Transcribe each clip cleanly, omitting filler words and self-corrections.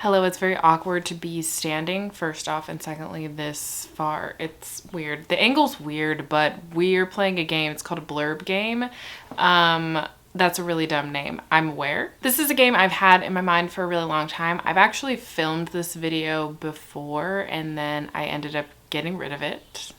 Hello, it's very awkward to be standing, first off, and secondly, this far. It's weird. The angle's weird, but we're playing a game. It's called a blurb game. That's a really dumb name, I'm aware. This is a game I've had in my mind for a really long time. I've actually filmed this video before, and then I ended up getting rid of it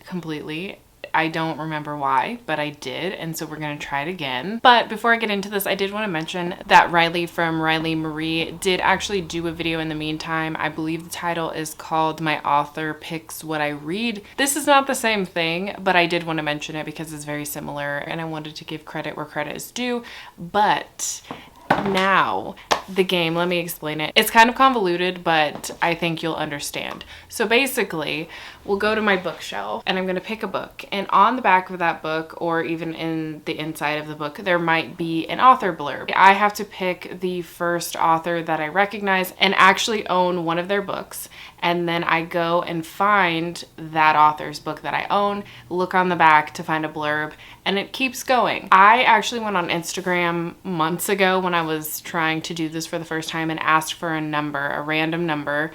completely. I don't remember why, but I did, and so we're gonna try it again. But before I get into this, I did want to mention that Riley from Riley Marie did actually do a video in the meantime. I believe the title is called My Author Picks What I Read. This is not the same thing, but I did want to mention it because it's very similar, and I wanted to give credit where credit is due. But now, the game, let me explain it. It's kind of convoluted, but I think you'll understand. So basically, we'll go to my bookshelf and I'm going to pick a book. And on the back of that book, or even in the inside of the book, there might be an author blurb. I have to pick the first author that I recognize and actually own one of their books. And then I go and find that author's book that I own, look on the back to find a blurb, and it keeps going. I actually went on Instagram months ago when I was trying to do this for the first time and asked for a number, a random number,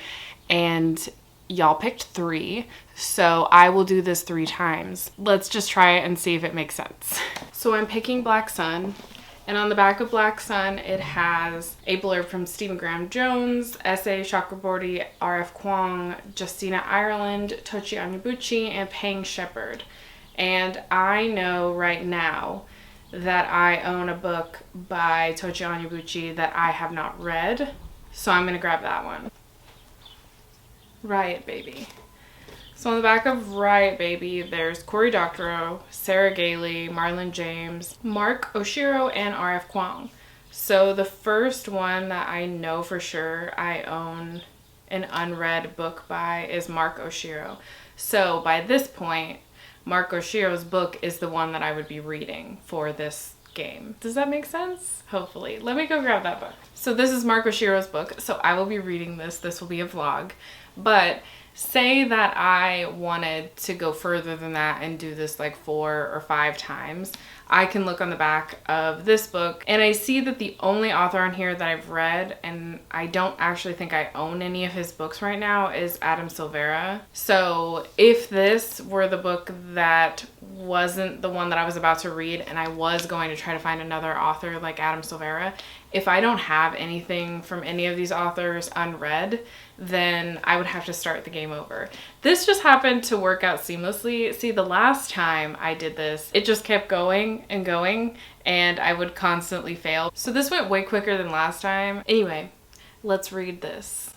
and y'all picked 3. So I will do this 3 times. Let's just try it and see if it makes sense. So I'm picking Black Sun. And on the back of Black Sun, it has a blurb from Stephen Graham Jones, S.A. Chakraborty, R.F. Kuang, Justina Ireland, Tochi Onyebuchi, and Pang Shepard. And I know right now that I own a book by Tochi Onyebuchi that I have not read. So I'm going to grab that one. Riot Baby. So on the back of Riot Baby, there's Cory Doctorow, Sarah Gailey, Marlon James, Mark Oshiro, and R.F. Kuang. So the first one that I know for sure I own an unread book by is Mark Oshiro. So by this point, Mark Oshiro's book is the one that I would be reading for this game. Does that make sense? Hopefully. Let me go grab that book. So this is Mark Oshiro's book. So I will be reading this. This will be a vlog. But say that I wanted to go further than that and do this like 4 or 5 times. I can look on the back of this book and I see that the only author on here that I've read, and I don't actually think I own any of his books right now, is Adam Silvera. So if this were the book that wasn't the one that I was about to read and I was going to try to find another author like Adam Silvera, if I don't have anything from any of these authors unread, then I would have to start the game over. This just happened to work out seamlessly. See, the last time I did this, it just kept going and going, and I would constantly fail. So this went way quicker than last time. Anyway, let's read this.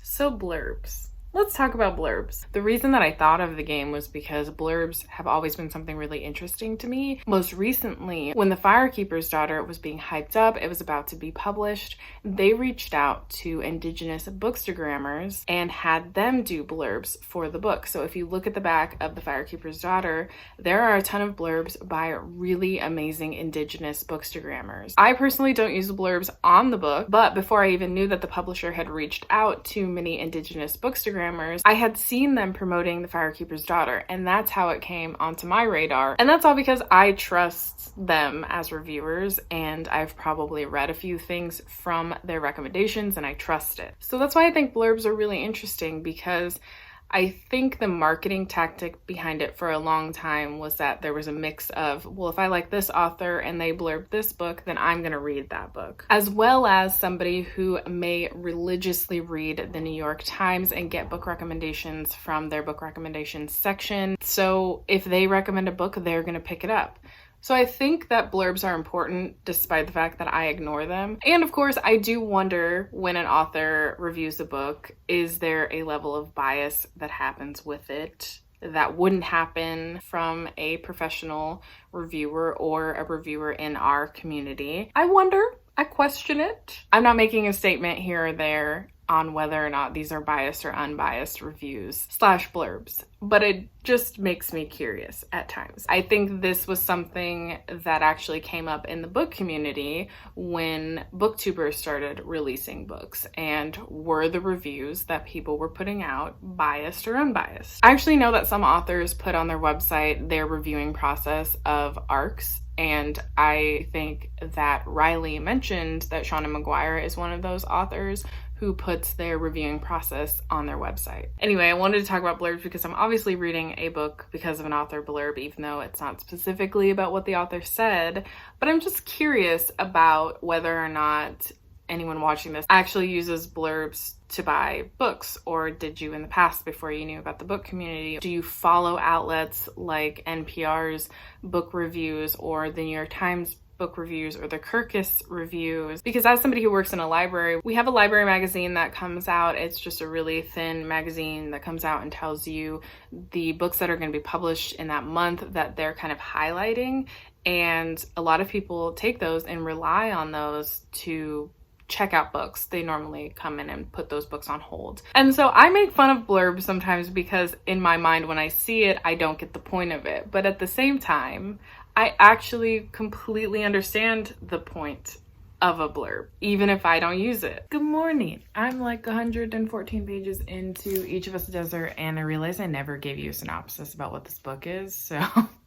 So blurbs. Let's talk about blurbs. The reason that I thought of the game was because blurbs have always been something really interesting to me. Most recently, when The Firekeeper's Daughter was being hyped up, it was about to be published, they reached out to Indigenous bookstagrammers and had them do blurbs for the book. So if you look at the back of The Firekeeper's Daughter, there are a ton of blurbs by really amazing Indigenous bookstagrammers. I personally don't use the blurbs on the book, but before I even knew that the publisher had reached out to many Indigenous bookstagrammers, I had seen them promoting The Firekeeper's Daughter, and that's how it came onto my radar. And that's all because I trust them as reviewers, and I've probably read a few things from their recommendations and I trust it. So that's why I think blurbs are really interesting, because I think the marketing tactic behind it for a long time was that there was a mix of, well, if I like this author and they blurb this book, then I'm going to read that book. As well as somebody who may religiously read the New York Times and get book recommendations from their book recommendations section. So if they recommend a book, they're going to pick it up. So I think that blurbs are important despite the fact that I ignore them. And of course, I do wonder when an author reviews a book, is there a level of bias that happens with it that wouldn't happen from a professional reviewer or a reviewer in our community? I wonder. I question it. I'm not making a statement here or there on whether or not these are biased or unbiased reviews / blurbs, but it just makes me curious at times. I think this was something that actually came up in the book community when booktubers started releasing books, and were the reviews that people were putting out biased or unbiased? I actually know that some authors put on their website their reviewing process of arcs And I think that Riley mentioned that Shauna McGuire is one of those authors who puts their reviewing process on their website. Anyway, I wanted to talk about blurbs because I'm obviously reading a book because of an author blurb, even though it's not specifically about what the author said, but I'm just curious about whether or not anyone watching this actually uses blurbs to buy books, or did you in the past before you knew about the book community? Do you follow outlets like NPR's book reviews or the New York Times book reviews or the Kirkus reviews? Because as somebody who works in a library, we have a library magazine that comes out. It's just a really thin magazine that comes out and tells you the books that are going to be published in that month that they're kind of highlighting. And a lot of people take those and rely on those to check out books. They normally come in and put those books on hold. And so I make fun of blurbs sometimes because in my mind, when I see it, I don't get the point of it. But at the same time, I actually completely understand the point of a blurb, even if I don't use it. Good morning. I'm like 114 pages into Each of Us a Desert, and I realized I never gave you a synopsis about what this book is, so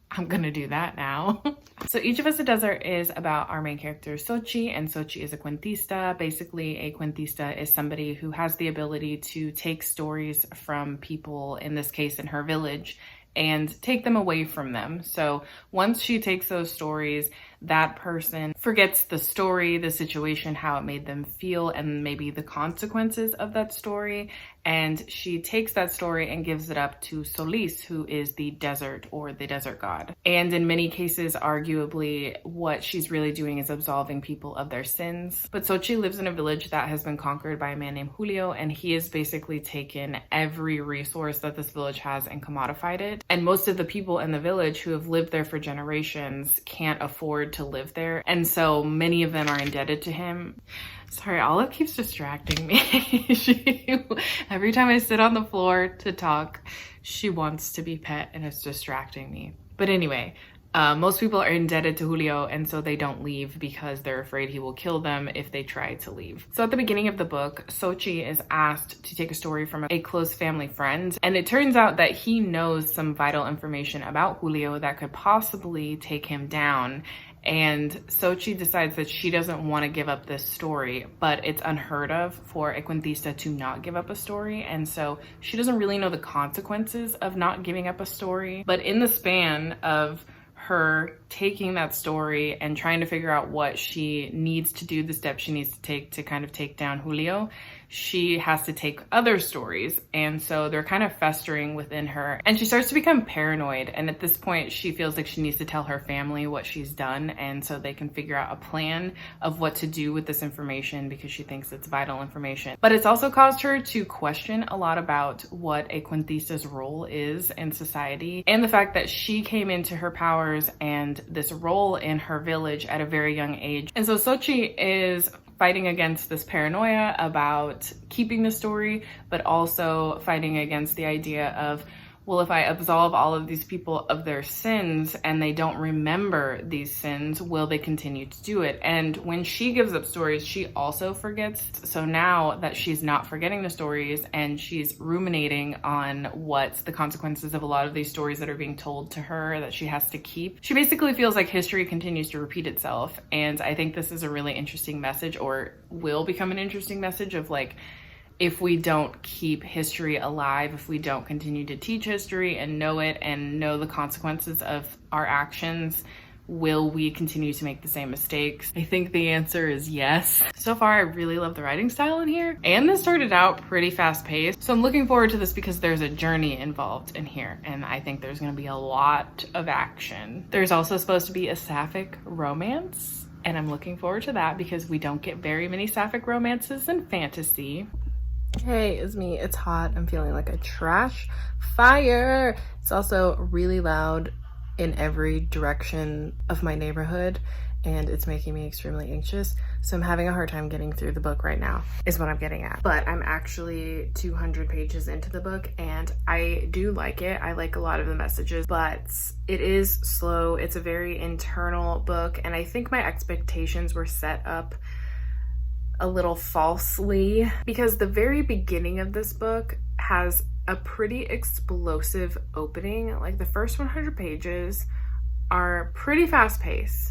I'm gonna do that now. So Each of Us a Desert is about our main character, Sochi, and Sochi is a cuentista. Basically, a cuentista is somebody who has the ability to take stories from people, in this case in her village, and take them away from them. So once she takes those stories, that person forgets the story, the situation, how it made them feel, and maybe the consequences of that story. And she takes that story and gives it up to Solis, who is the desert or the desert god. And in many cases, arguably, what she's really doing is absolving people of their sins. But Sochi lives in a village that has been conquered by a man named Julio, and he has basically taken every resource that this village has and commodified it. And most of the people in the village who have lived there for generations can't afford to live there. And so many of them are indebted to him. Sorry, Olive keeps distracting me. Every time I sit on the floor to talk, she wants to be pet and it's distracting me. But anyway, most people are indebted to Julio, and so they don't leave because they're afraid he will kill them if they try to leave. So at the beginning of the book, Sochi is asked to take a story from a close family friend, and it turns out that he knows some vital information about Julio that could possibly take him down. And Sochi decides that she doesn't want to give up this story, but it's unheard of for a cuentista to not give up a story. And so she doesn't really know the consequences of not giving up a story. But in the span of her taking that story and trying to figure out what she needs to do, the steps she needs to take to kind of take down Julio, she has to take other stories. And so they're kind of festering within her. And she starts to become paranoid. And at this point, she feels like she needs to tell her family what she's done. And so they can figure out a plan of what to do with this information because she thinks it's vital information. But it's also caused her to question a lot about what a cuentista's role is in society. And the fact that she came into her powers and this role in her village at a very young age. And so Sochi is fighting against this paranoia about keeping the story, but also fighting against the idea of, well, if I absolve all of these people of their sins and they don't remember these sins, will they continue to do it? And when she gives up stories, she also forgets. So now that she's not forgetting the stories and she's ruminating on what's the consequences of a lot of these stories that are being told to her that she has to keep, she basically feels like history continues to repeat itself. And I think this is a really interesting message, or will become an interesting message of like, if we don't keep history alive, if we don't continue to teach history and know it and know the consequences of our actions, will we continue to make the same mistakes? I think the answer is yes. So far, I really love the writing style in here. And this started out pretty fast paced. So I'm looking forward to this because there's a journey involved in here. And I think there's gonna be a lot of action. There's also supposed to be a sapphic romance. And I'm looking forward to that because we don't get very many sapphic romances in fantasy. Hey, it's me. It's hot. I'm feeling like a trash fire. It's also really loud in every direction of my neighborhood, and it's making me extremely anxious. So I'm having a hard time getting through the book right now, is what I'm getting at. But I'm actually 200 pages into the book, and I do like it. I like a lot of the messages, but it is slow. It's a very internal book, and I think my expectations were set up a little falsely because the very beginning of this book has a pretty explosive opening. Like the first 100 pages are pretty fast paced.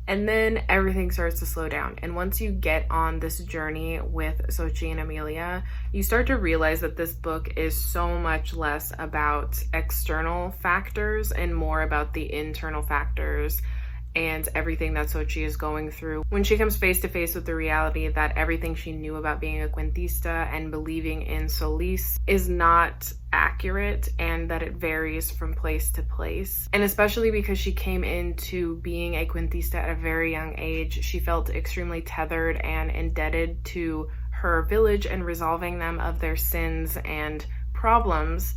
And then everything starts to slow down. And once you get on this journey with Sochi and Amelia, you start to realize that this book is so much less about external factors and more about the internal factors and everything that Sochi is going through. When she comes face to face with the reality that everything she knew about being a cuentista and believing in Solis is not accurate, and that it varies from place to place. And especially because she came into being a cuentista at a very young age, she felt extremely tethered and indebted to her village and resolving them of their sins and problems.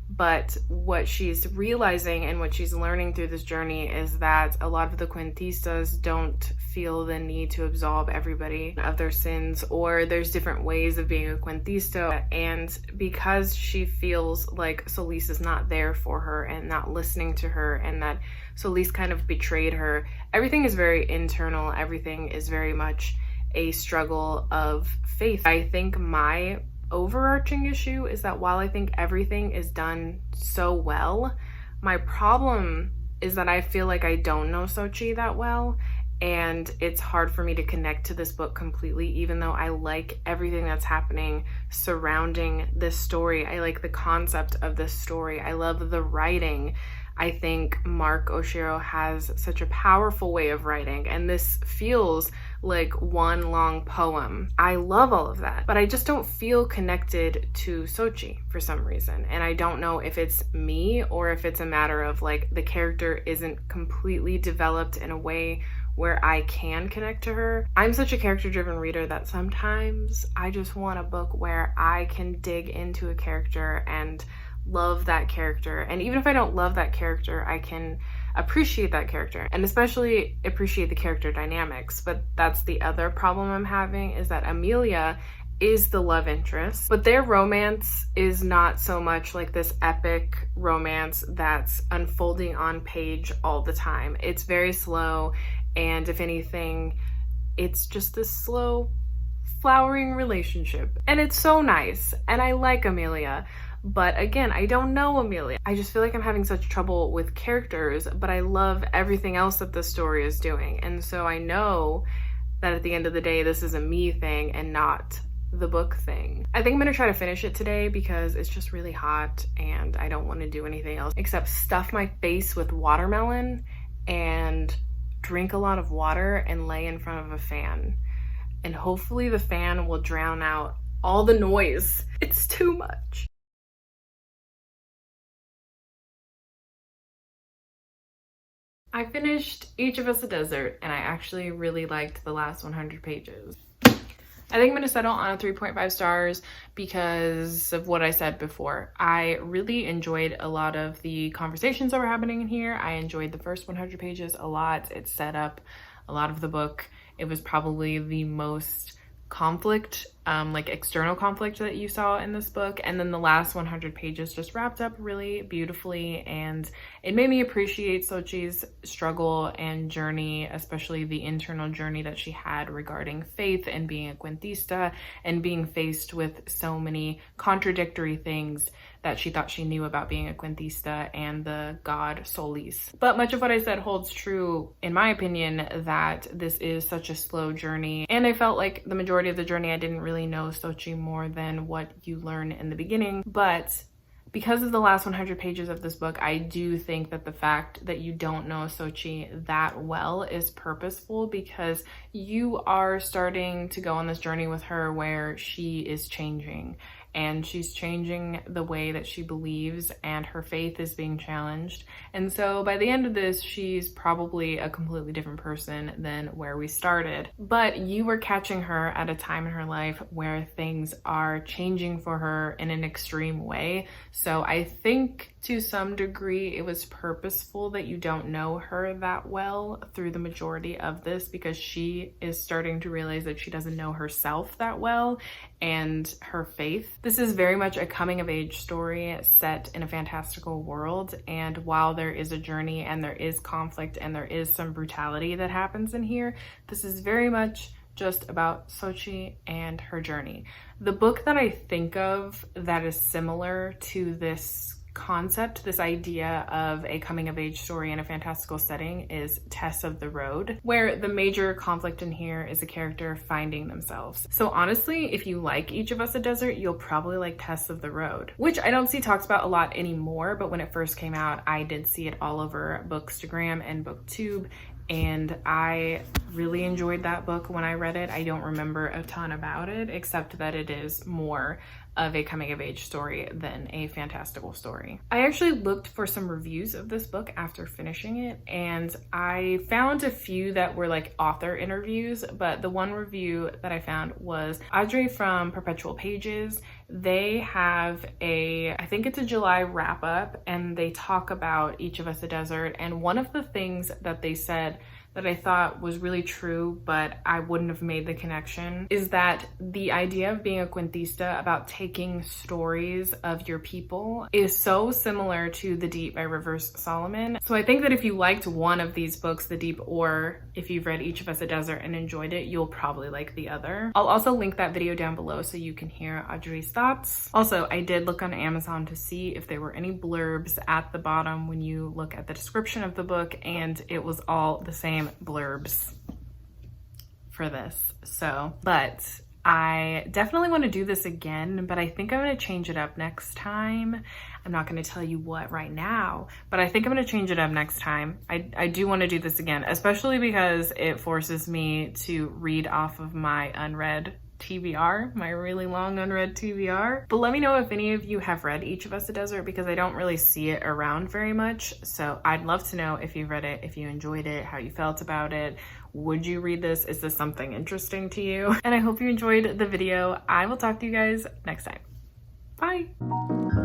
But what she's realizing and what she's learning through this journey is that a lot of the cuentistas don't feel the need to absolve everybody of their sins, or there's different ways of being a cuentista. And because she feels like Solis is not there for her and not listening to her, and that Solis kind of betrayed her, everything is very internal. Everything is very much a struggle of faith. I think my overarching issue is that while I think everything is done so well, my problem is that I feel like I don't know Sochi that well, and it's hard for me to connect to this book completely, even though I like everything that's happening surrounding this story. I like the concept of this story. I love the writing. I think Mark Oshiro has such a powerful way of writing, and this feels like one long poem. I love all of that, but I just don't feel connected to Sochi for some reason. And I don't know if it's me or if it's a matter of like the character isn't completely developed in a way where I can connect to her. I'm such a character-driven reader that sometimes I just want a book where I can dig into a character and love that character. And even if I don't love that character, I can appreciate that character, and especially appreciate the character dynamics. But that's the other problem I'm having, is that Amelia is the love interest, but their romance is not so much like this epic romance that's unfolding on page all the time. It's very slow, and if anything, it's just this slow flowering relationship. And it's so nice, and I like Amelia. But again, I don't know Amelia. I just feel like I'm having such trouble with characters, but I love everything else that the story is doing. And so I know that at the end of the day, this is a me thing and not the book thing. I think I'm gonna try to finish it today because it's just really hot and I don't want to do anything else except stuff my face with watermelon and drink a lot of water and lay in front of a fan. And hopefully the fan will drown out all the noise. It's too much. I finished Each of Us a Desert, and I actually really liked the last 100 pages. I think I'm going to settle on a 3.5 stars because of what I said before. I really enjoyed a lot of the conversations that were happening in here. I enjoyed the first 100 pages a lot. It set up a lot of the book. It was probably the most conflict, like external conflict that you saw in this book. And then the last 100 pages just wrapped up really beautifully, and it made me appreciate Sochi's struggle and journey, especially the internal journey that she had regarding faith and being a cuentista and being faced with so many contradictory things that she thought she knew about being a cuentista and the god Solis. But much of what I said holds true, in my opinion, that this is such a slow journey. And I felt like the majority of the journey I didn't really know Sochi more than what you learn in the beginning. But because of the last 100 pages of this book, I do think that the fact that you don't know Sochi that well is purposeful, because you are starting to go on this journey with her where she is changing. And she's changing the way that she believes, and her faith is being challenged. And so by the end of this, she's probably a completely different person than where we started. But you were catching her at a time in her life where things are changing for her in an extreme way. So I think to some degree it was purposeful that you don't know her that well through the majority of this, because she is starting to realize that she doesn't know herself that well and her faith. This is very much a coming of age story set in a fantastical world, and while there is a journey and there is conflict and there is some brutality that happens in here, this is very much just about Sochi and her journey. The book that I think of that is similar to this concept, this idea of a coming of age story in a fantastical setting is Tess of the Road, where the major conflict in here is the character finding themselves. So honestly, if you like Each of Us a Desert, you'll probably like Tess of the Road, which I don't see talked about a lot anymore, but when it first came out, I did see it all over Bookstagram and BookTube, and I really enjoyed that book when I read it. I don't remember a ton about it, except that it is more of a coming of age story than a fantastical story. I actually looked for some reviews of this book after finishing it, and I found a few that were like author interviews, but the one review that I found was Audrey from Perpetual Pages. They have I think it's a July wrap up, and they talk about Each of Us a Desert, and one of the things that they said that I thought was really true, but I wouldn't have made the connection, is that the idea of being a cuentista, about taking stories of your people, is so similar to The Deep by Rivers Solomon. So I think that if you liked one of these books, The Deep, or if you've read Each of Us a Desert and enjoyed it, you'll probably like the other. I'll also link that video down below so you can hear Audrey's thoughts. Also, I did look on Amazon to see if there were any blurbs at the bottom when you look at the description of the book, and it was all the same blurbs for this. So, but I definitely want to do this again, but I think I'm going to change it up next time. I'm not going to tell you what right now, but I think I'm going to change it up next time. I do want to do this again, especially because it forces me to read off of my unread TBR, my really long unread TBR. But let me know if any of you have read Each of Us a Desert, because I don't really see it around very much. So I'd love to know if you read it, if you enjoyed it, how you felt about it. Would you read this? Is this something interesting to you? And I hope you enjoyed the video. I will talk to you guys next time. Bye.